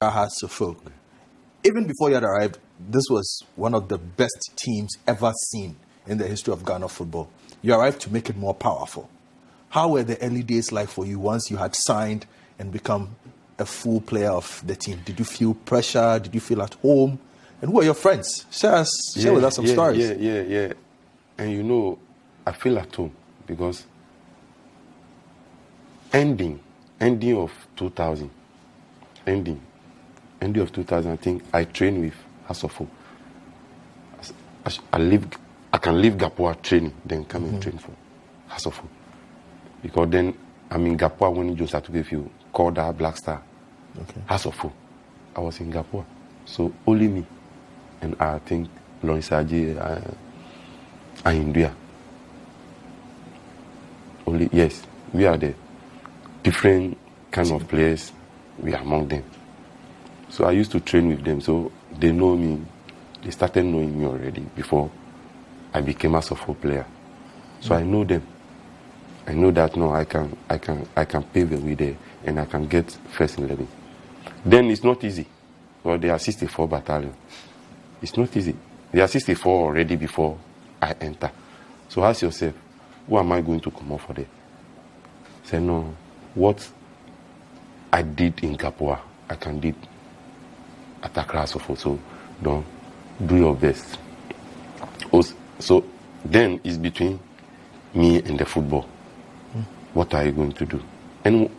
Suffolk. Even before you had arrived, this was one of the best teams ever seen in the history of Ghana football. You arrived to make it more powerful. How were the early days like for you once you had signed and become a full player of the team? Did you feel pressure? Did you feel at home? And who are your friends? Share with us some stories. Yeah. And you know, I feel at home because ending of 2000, ending of 2000, I think I trained with Hasofo. I can leave Gapua training, then come and train for Hasofo. Because then I'm in Gapua when you start to give you call that Black Star. Okay. Hasofo. I was in Gapua. So only me and I think Lawrence Aji and India. Only, yes, we are the different kind of players. We are among them. So I used to train with them. So they know me. They started knowing me already before I became a softball player. So I know them. I know that now I can pave the way there and I can get first 11. Then it's not easy. Well, they are 64 battalion. It's not easy. They are 64 already before I enter. So ask yourself, who am I going to come out for there? Say no. What I did in Gapua, I can do at Accra. So don't do your best. So then it's between me and the football. What are you going to do? And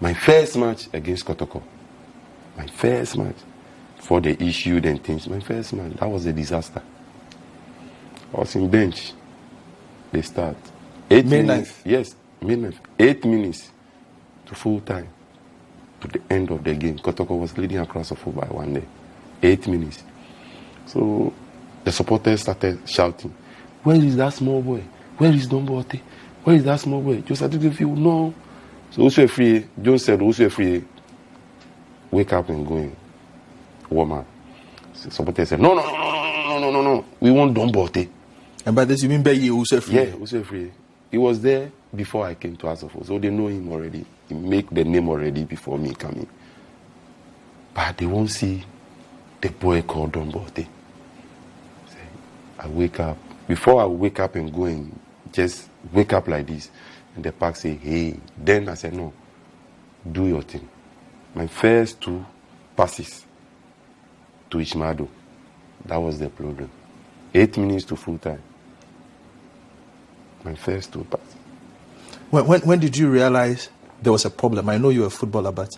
my first match against Kotoko, my first match for the issue and things, my first match, that was a disaster. I was in bench. They start. 8 minutes. Yes, minutes. 8 minutes to full time. To the end of the game. Kotoko was leading across the foot by 1 day. 8 minutes. So the supporters started shouting, where is that small boy? Where is Don Bortey? Where is that small boy? Just had to give you no. So also free. John said, also free. Wake up and go in. Woman. So supporters said, no. We want Don Bortey. And by this you mean Baye also free? Yeah, also free. He was there before I came to Asofo. So they know him already. He make the name already before me coming. But they won't see the boy called Don Bortey. I wake up. Before I wake up and go and just wake up like this, and the park say, hey. Then I said, no, do your thing. My first 2 passes to Ishmado, that was the problem. 8 minutes to full time. My first 2 passes. When did you realize there was a problem? I know you're a footballer, but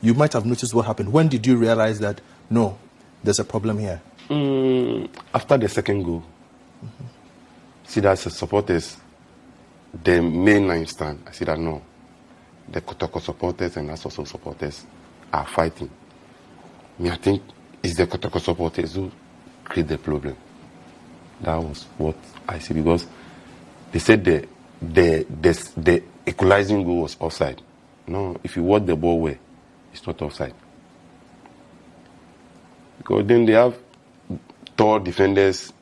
you might have noticed what happened. When did you realize that, no, there's a problem here? After the second goal, see that the supporters, the main line stand. I see that no, the Kotoko supporters and Asoso supporters are fighting. I think it's the Kotoko supporters who create the problem. That was what I see, because they said the equalizing goal was offside. No, if you watch the ball well, it's not offside. Because then they have tall defenders,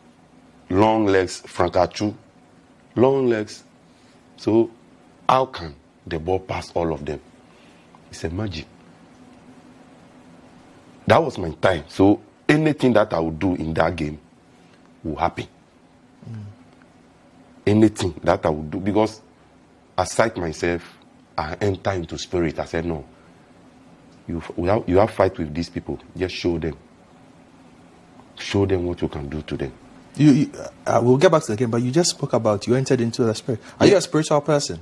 long legs, Francachu, long legs. So how can the ball pass all of them? It's a magic. That was my time. So anything that I would do in that game will happen. Anything that I would do, because I psych myself, I enter into spirit. I said, no, you have fight with these people. Just show them. Show them what you can do to them. We'll get back to the game, but you just spoke about you entered into the spirit. Are you a spiritual person?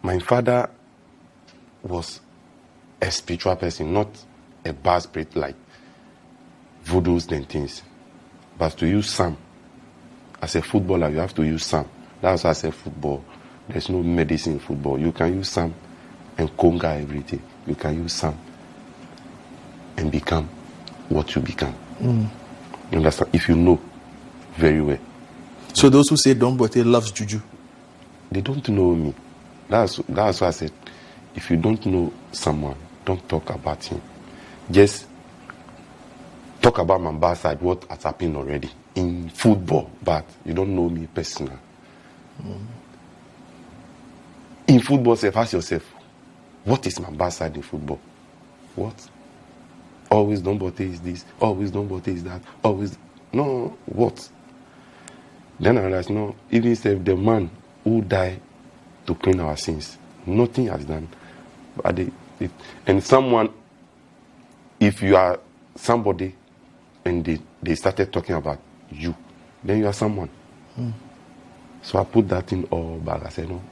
My father was a spiritual person, not a bad spirit like voodoos and things. But to use Psalm, as a footballer, you have to use Psalm. That's why I say football. There's no medicine in football. You can use Psalm and conquer everything. You can use Psalm and become what you become. You understand? If you know very well. So those who say Don Bortey loves juju, they don't know me. That's why I said, if you don't know someone, don't talk about him. Just talk about my bad side, what has happened already in football, but you don't know me personally. In football, ask yourself, what is my bad side in football? What? Always Don Bortey is this, always Don Bortey is that, always. No, what? Then I realized, no, even if the man who died to clean our sins, nothing has done. But and someone, if you are somebody and they started talking about you, then you are someone. So I put that in all back. I said, no,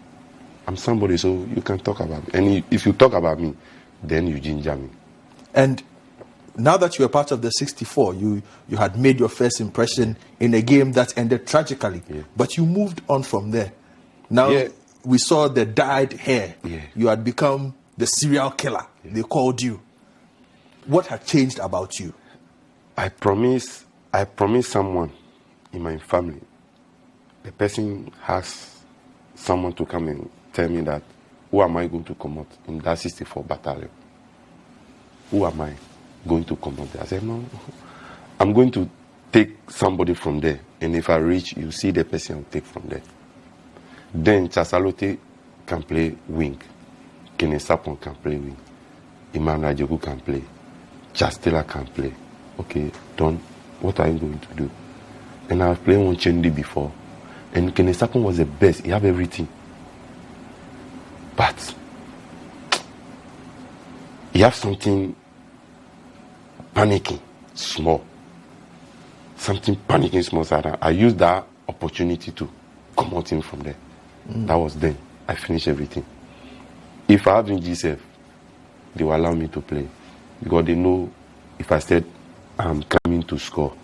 I'm somebody, so you can talk about me. And if you talk about me, then you ginger me. And now that you are part of the 64, you had made your first impression in a game that ended tragically, but you moved on from there. Now we saw the dyed hair. You had become the serial killer. They called you. What had changed about you? I promised someone in my family. The person has someone to come and tell me that, who am I going to come out in that 64 battalion? Who am I going to come out there? I said, no, I'm going to take somebody from there. And if I reach, you see the person I'll take from there. Then Chasalote can play wing. Kenneth Sapon can play wing. Emmanuel Ajoku can play. Chastela can play. Okay, Don, what are you going to do? And I've played one Chendi before. And Kenneth Sapon was the best. He had everything. But he has something panicking small. Something panicking small. So I used that opportunity to come out in from there. That was then. I finished everything. If I have in GCF, they will allow me to play. Because they know if I said I'm coming to score,